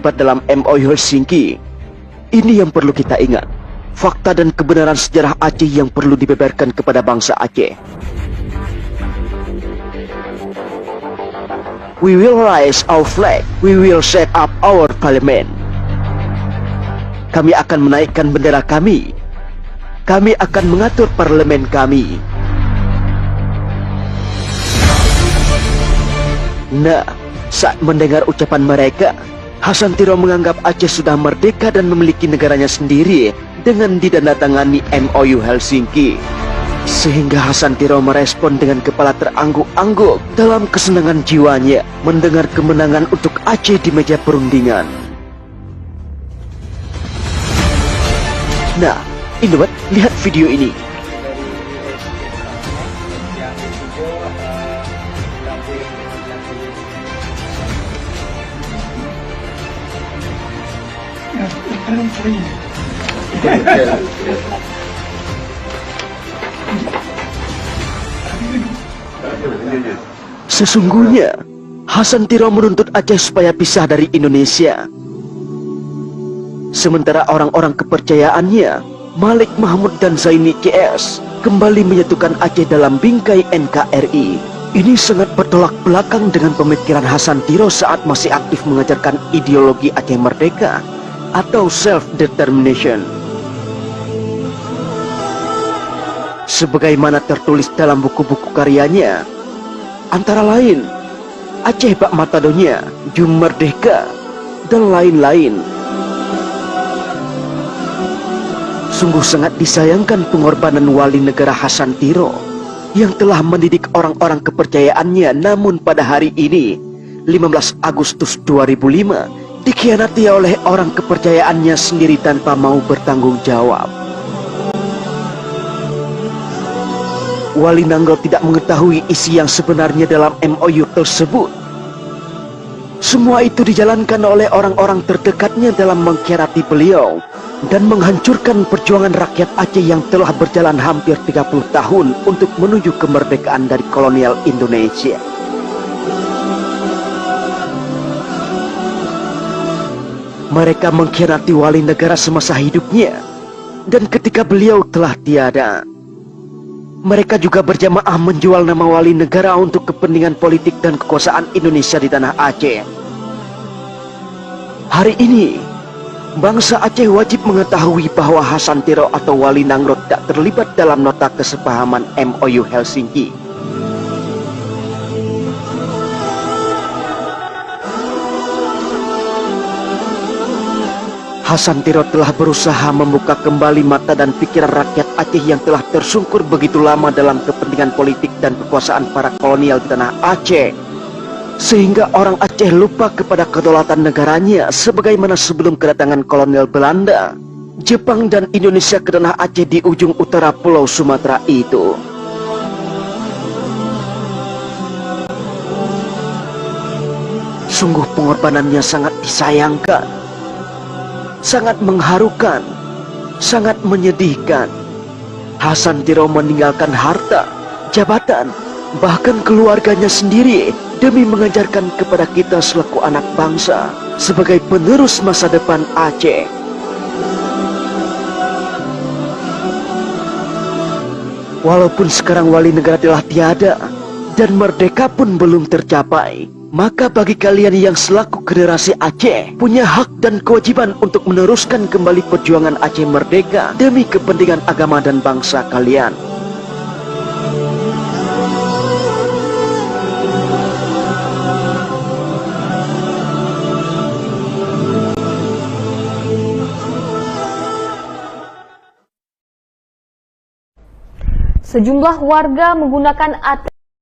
terlibat dalam MOU Helsinki. Ini yang perlu kita ingat. Fakta dan kebenaran sejarah Aceh yang perlu dibeberkan kepada bangsa Aceh. We will raise our flag. We will set up our parliament. Kami akan menaikkan bendera kami. Kami akan mengatur parlemen kami. Nah, saat mendengar ucapan mereka, Hasan Tiro menganggap Aceh sudah merdeka dan memiliki negaranya sendiri dengan ditandatangani MOU Helsinki. Sehingga Hasan Tiro merespon dengan kepala terangguk-angguk dalam kesenangan jiwanya mendengar kemenangan untuk Aceh di meja perundingan. Nah, Indobat, lihat video ini. Sesungguhnya Hasan Tiro menuntut Aceh supaya pisah dari Indonesia. Sementara orang-orang kepercayaannya, Malik Mahmud dan Zaini CS, kembali menyatukan Aceh dalam bingkai NKRI. Ini sangat bertolak belakang dengan pemikiran Hasan Tiro saat masih aktif mengajarkan ideologi Aceh Merdeka atau self-determination. Sebagaimana tertulis dalam buku-buku karyanya, antara lain Aceh Bak Matadonya, Jum Merdeka, dan lain-lain. Sungguh sangat disayangkan pengorbanan wali negara Hasan Tiro yang telah mendidik orang-orang kepercayaannya, namun pada hari ini 15 Agustus 2005 dikhianati oleh orang kepercayaannya sendiri tanpa mau bertanggung jawab. Wali Nanggro tidak mengetahui isi yang sebenarnya dalam MOU tersebut. Semua itu dijalankan oleh orang-orang terdekatnya dalam mengkhianati beliau dan menghancurkan perjuangan rakyat Aceh yang telah berjalan hampir 30 tahun untuk menuju kemerdekaan dari kolonial Indonesia. Mereka mengkhianati wali negara semasa hidupnya, dan ketika beliau telah tiada, mereka juga berjamaah menjual nama wali negara untuk kepentingan politik dan kekuasaan Indonesia di tanah Aceh. Hari ini, bangsa Aceh wajib mengetahui bahwa Hasan Tiro atau Wali Nanggro tidak terlibat dalam nota kesepahaman MOU Helsinki. Hasan Tiro telah berusaha membuka kembali mata dan pikiran rakyat Aceh yang telah tersungkur begitu lama dalam kepentingan politik dan kekuasaan para kolonial di tanah Aceh, sehingga orang Aceh lupa kepada kedaulatan negaranya sebagaimana sebelum kedatangan kolonial Belanda, Jepang dan Indonesia ke tanah Aceh di ujung utara Pulau Sumatera itu. Sungguh pengorbanannya sangat disayangkan, sangat mengharukan, sangat menyedihkan. Hasan Tiro meninggalkan harta, jabatan, bahkan keluarganya sendiri demi mengajarkan kepada kita selaku anak bangsa sebagai penerus masa depan Aceh. Walaupun sekarang wali negara telah tiada dan merdeka pun belum tercapai, maka bagi kalian yang selaku generasi Aceh punya hak dan kewajiban untuk meneruskan kembali perjuangan Aceh merdeka demi kepentingan agama dan bangsa kalian. Sejumlah warga menggunakan ATM